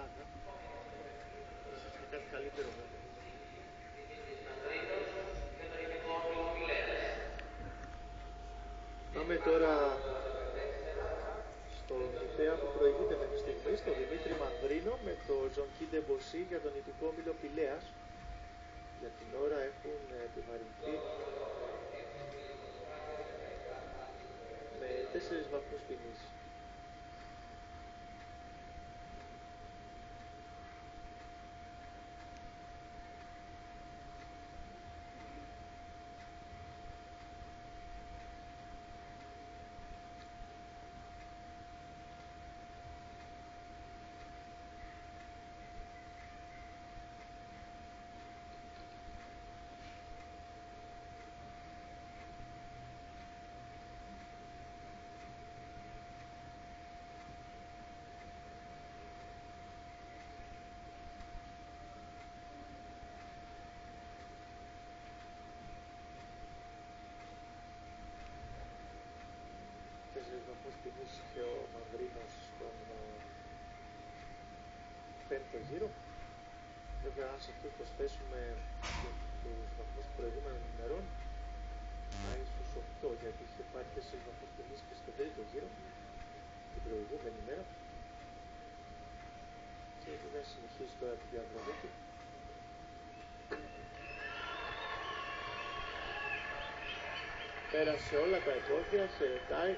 τριάδα. Ίσως και κάτι καλύτερο βέβαια. Πάμε τώρα στο νηπέα που προηγείται μέχρι στιγμής, τον Δημήτρη Μανδρίνο με τον Τζονκίντε Μποσί για τον νηπικό όμιλο Πηλέας. Για την ώρα έχουν επιβαρυνθεί με 4 βαθμούς ποινής. Βαθμούς ποινής και ο Μανδρίνος στον πέμπτο γύρο. Βέβαια αν σε αυτό προσθέσουμε και τους βαθμούς προηγούμενων ημερών πάει στους 8, γιατί είχε πάρει 4 βαθμούς ποινής και στον τρίτο γύρο την προηγούμενη μέρα και βέβαια συνεχίζει τώρα την διαδρομή του. Πέρασε όλα τα εμπόδια, χαιρετάει